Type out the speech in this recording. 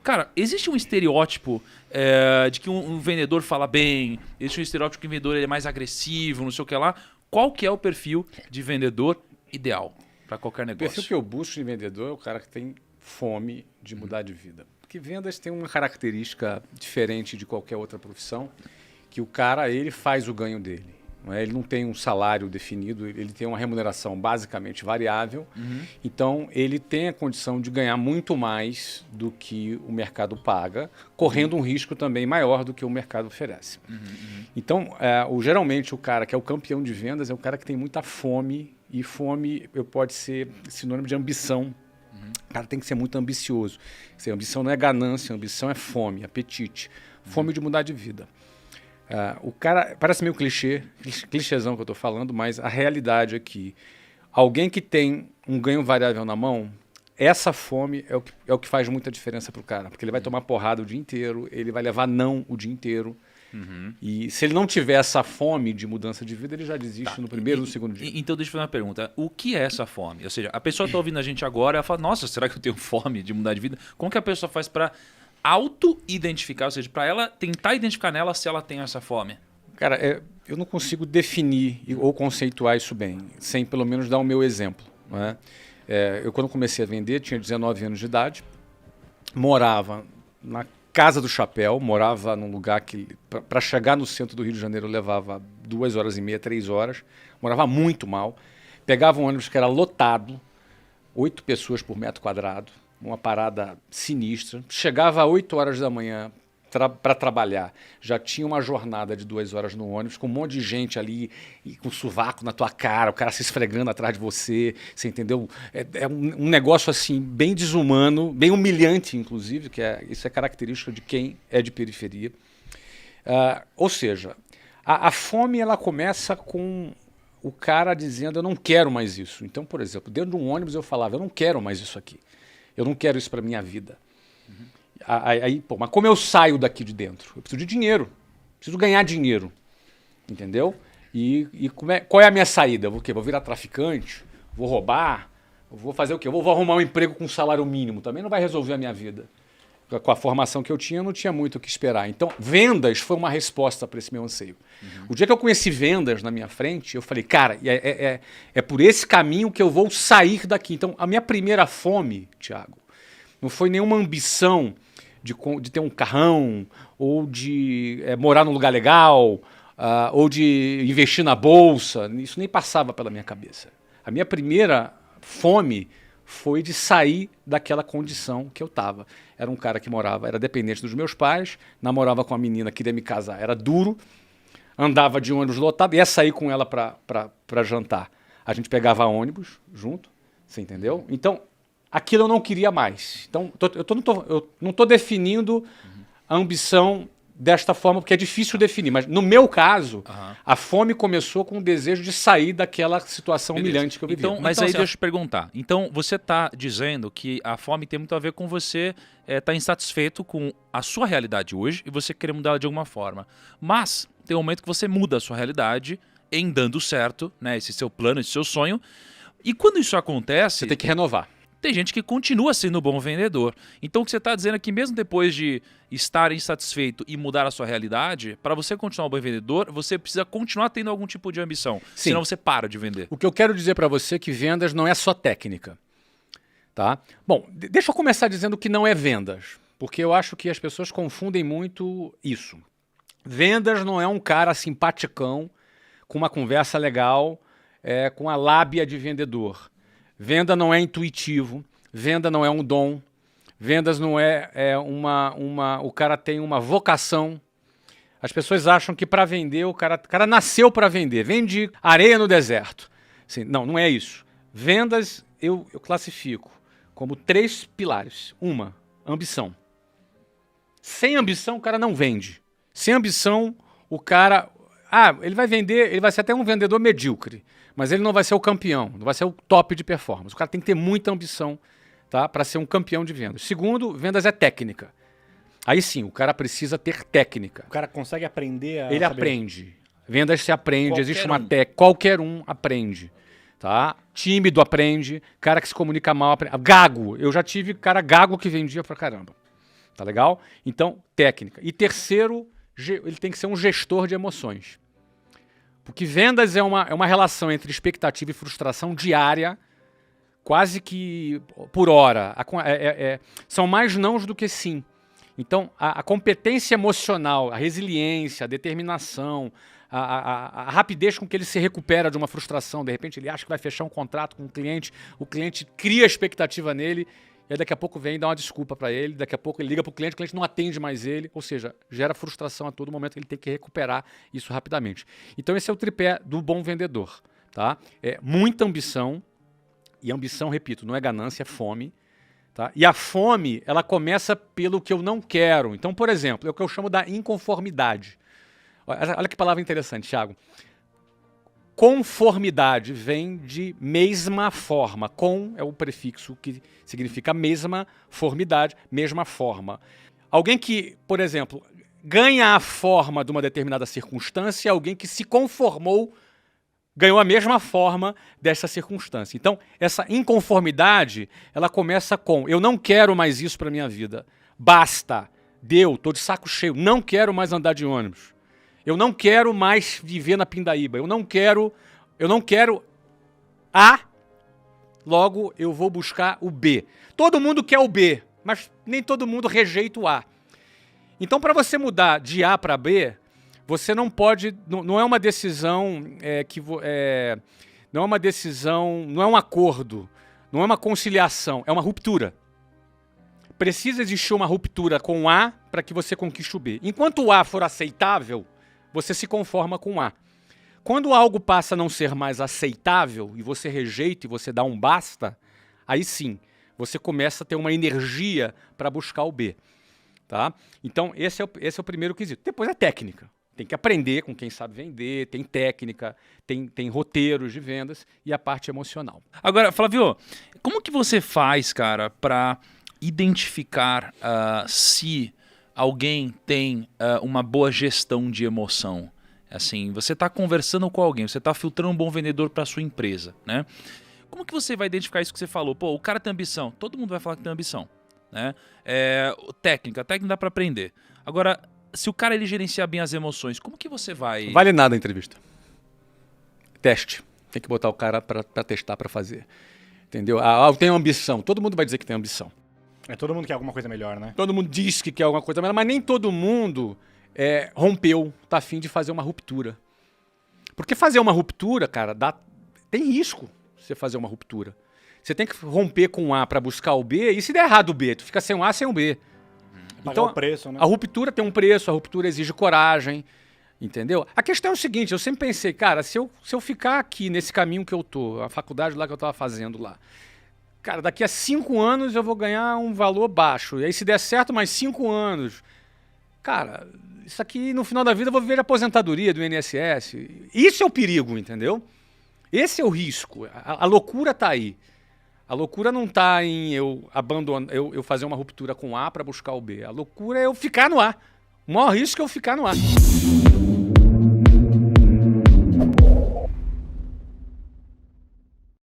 Cara, existe um estereótipo de que um vendedor fala bem, existe um estereótipo que o vendedor ele é mais agressivo, não sei o que lá. Qual que é o perfil de vendedor ideal para qualquer O negócio? perfil que eu busco em vendedor é o cara que tem fome de mudar de vida. Porque vendas tem uma característica diferente de qualquer outra profissão, que o cara ele faz o ganho dele. Não é? Ele não tem um salário definido, ele tem uma remuneração basicamente variável. Então, ele tem a condição de ganhar muito mais do que o mercado paga, correndo um risco também maior do que o mercado oferece. Então, geralmente, o cara que é o campeão de vendas é o cara que tem muita fome, e fome pode ser sinônimo de ambição. O cara tem que ser muito ambicioso. Ambição não é ganância, ambição é fome, apetite. Fome de mudar de vida. O cara, parece meio clichêzão que eu estou falando, mas a realidade é que alguém que tem um ganho variável na mão, essa fome é o que faz muita diferença para o cara. Porque ele vai tomar porrada o dia inteiro, ele vai levar não o dia inteiro. E se ele não tiver essa fome de mudança de vida, ele já desiste no primeiro ou no segundo dia. Então deixa eu fazer uma pergunta. O que é essa fome? Ou seja, a pessoa está ouvindo a gente agora, ela fala, nossa, será que eu tenho fome de mudar de vida? Como que a pessoa faz para auto-identificar, ou seja, para ela tentar identificar nela se ela tem essa fome? Cara, eu não consigo definir ou conceituar isso bem, sem pelo menos dar o meu exemplo. Não é? Eu, quando comecei a vender, tinha 19 anos de idade, morava na Casa do Chapéu, morava num lugar que, para chegar no centro do Rio de Janeiro, levava 2h30, 3 horas, morava muito mal, pegava um ônibus que era lotado, 8 pessoas por metro quadrado, uma parada sinistra. Chegava às 8 horas da manhã para trabalhar. Já tinha uma jornada de 2 horas no ônibus, com um monte de gente ali, e com sovaco na tua cara, o cara se esfregando atrás de você, você entendeu? É um negócio assim, bem desumano, bem humilhante, inclusive, isso é característica de quem é de periferia. Ou seja, a fome ela começa com o cara dizendo, eu não quero mais isso. Então, por exemplo, dentro de um ônibus eu falava, eu não quero mais isso aqui. Eu não quero isso para minha vida. Mas como eu saio daqui de dentro? Eu preciso de dinheiro. Preciso ganhar dinheiro. Entendeu? E qual é a minha saída? Vou virar traficante? Vou roubar? Vou fazer o quê? Vou arrumar um emprego com salário mínimo. Também não vai resolver a minha vida. Com a formação que eu tinha, não tinha muito o que esperar. Então, vendas foi uma resposta para esse meu anseio. O dia que eu conheci vendas na minha frente, eu falei, cara, é por esse caminho que eu vou sair daqui. Então, a minha primeira fome, Thiago, não foi nenhuma ambição de ter um carrão, ou de morar num lugar legal, ou de investir na bolsa. Isso nem passava pela minha cabeça. A minha primeira fome foi de sair daquela condição que eu estava. Era um cara que era dependente dos meus pais, namorava com uma menina, queria me casar, era duro, andava de ônibus lotado, ia sair com ela para jantar. A gente pegava ônibus junto, você entendeu? Então, aquilo eu não queria mais. Então, eu não estou definindo a ambição desta forma, porque é difícil definir. Mas, no meu caso, a fome começou com o desejo de sair daquela situação humilhante que eu vivia. Então, mas aí deixa eu te perguntar. Então, você está dizendo que a fome tem muito a ver com você estar insatisfeito com a sua realidade hoje e você querer mudar ela de alguma forma. Mas tem um momento que você muda a sua realidade em dando certo, né? Esse seu plano, esse seu sonho. E quando isso acontece... Você tem que renovar. Tem gente que continua sendo um bom vendedor. Então o que você está dizendo é que mesmo depois de estar insatisfeito e mudar a sua realidade, para você continuar um bom vendedor, você precisa continuar tendo algum tipo de ambição. Sim. Senão você para de vender. O que eu quero dizer para você é que vendas não é só técnica. Tá? Bom, deixa eu começar dizendo que não é vendas, porque eu acho que as pessoas confundem muito isso. Vendas não é um cara simpaticão, com uma conversa legal, com a lábia de vendedor. Venda não é intuitivo, venda não é um dom, vendas não o cara tem uma vocação. As pessoas acham que para vender, o cara nasceu para vender, vende areia no deserto. Assim, não é isso. Vendas eu classifico como 3 pilares. Uma, ambição. Sem ambição, o cara não vende. Sem ambição, o cara... ele vai vender, ele vai ser até um vendedor medíocre, mas ele não vai ser o campeão, não vai ser o top de performance. O cara tem que ter muita ambição, tá, para ser um campeão de vendas. Segundo, vendas é técnica. Aí sim, o cara precisa ter técnica. O cara consegue aprender a Ele saber. aprende. Vendas se aprende, Qualquer existe uma um. técnica. Qualquer um aprende. Tá? Tímido aprende, cara que se comunica mal aprende. Gago, eu já tive cara gago que vendia pra caramba. Tá legal? Então, técnica. E terceiro, ele tem que ser um gestor de emoções. Porque vendas é uma relação entre expectativa e frustração diária, quase que por hora. São mais nãos do que sim. Então, a competência emocional, a resiliência, a determinação, a rapidez com que ele se recupera de uma frustração, de repente ele acha que vai fechar um contrato com o cliente cria expectativa nele, e aí daqui a pouco vem e dá uma desculpa para ele, daqui a pouco ele liga para o cliente não atende mais ele, ou seja, gera frustração a todo momento, ele tem que recuperar isso rapidamente. Então esse é o tripé do bom vendedor. Tá? É muita ambição, e ambição, repito, não é ganância, é fome. Tá? E a fome, ela começa pelo que eu não quero. Então, por exemplo, é o que eu chamo da inconformidade. Olha que palavra interessante, Thiago. Conformidade vem de mesma forma. Com é o prefixo que significa mesma, formidade, mesma forma. Alguém que, por exemplo, ganha a forma de uma determinada circunstância, alguém que se conformou, ganhou a mesma forma dessa circunstância. Então, essa inconformidade, ela começa com: eu não quero mais isso para minha vida. Basta. Deu, tô de saco cheio. Não quero mais andar de ônibus. Eu não quero mais viver na Pindaíba. Eu não quero A, logo eu vou buscar o B. Todo mundo quer o B, mas nem todo mundo rejeita o A. Então, para você mudar de A para B, você não pode, não é uma decisão não é uma decisão, não é um acordo, não é uma conciliação, é uma ruptura. Precisa existir uma ruptura com o A para que você conquiste o B. Enquanto o A for aceitável, você se conforma com o A. Quando algo passa a não ser mais aceitável e você rejeita e você dá um basta, aí sim, você começa a ter uma energia para buscar o B. Tá? Então, esse é o primeiro quesito. Depois é técnica. Tem que aprender com quem sabe vender, tem técnica, tem roteiros de vendas e a parte emocional. Agora, Flávio, como que você faz, cara, para identificar se alguém tem uma boa gestão de emoção? Assim, você está conversando com alguém, você está filtrando um bom vendedor para sua empresa, né? Como que você vai identificar isso que você falou? Pô, o cara tem ambição. Todo mundo vai falar que tem ambição, né? Técnica dá para aprender. Agora, se o cara ele gerenciar bem as emoções, como que você vai... Vale nada a entrevista. Teste. Tem que botar o cara para testar, para fazer. Entendeu? Eu tenho ambição. Todo mundo vai dizer que tem ambição. Todo mundo quer alguma coisa melhor, né? Todo mundo diz que quer alguma coisa melhor, mas nem todo mundo rompeu, tá afim de fazer uma ruptura. Porque fazer uma ruptura, cara, tem risco você fazer uma ruptura. Você tem que romper com o A para buscar o B, e se der errado o B, tu fica sem o A, sem o B. Então, o preço, né? A ruptura tem um preço, a ruptura exige coragem, entendeu? A questão é o seguinte, eu sempre pensei, cara, se eu ficar aqui nesse caminho que eu tô, a faculdade lá que eu tava fazendo lá, cara, daqui a 5 anos eu vou ganhar um valor baixo. E aí, se der certo, mais 5 anos. Cara, isso aqui, no final da vida, eu vou viver de aposentadoria do INSS. Isso é o perigo, entendeu? Esse é o risco. A loucura tá aí. A loucura não tá em eu fazer uma ruptura com A para buscar o B. A loucura é eu ficar no A. O maior risco é eu ficar no A.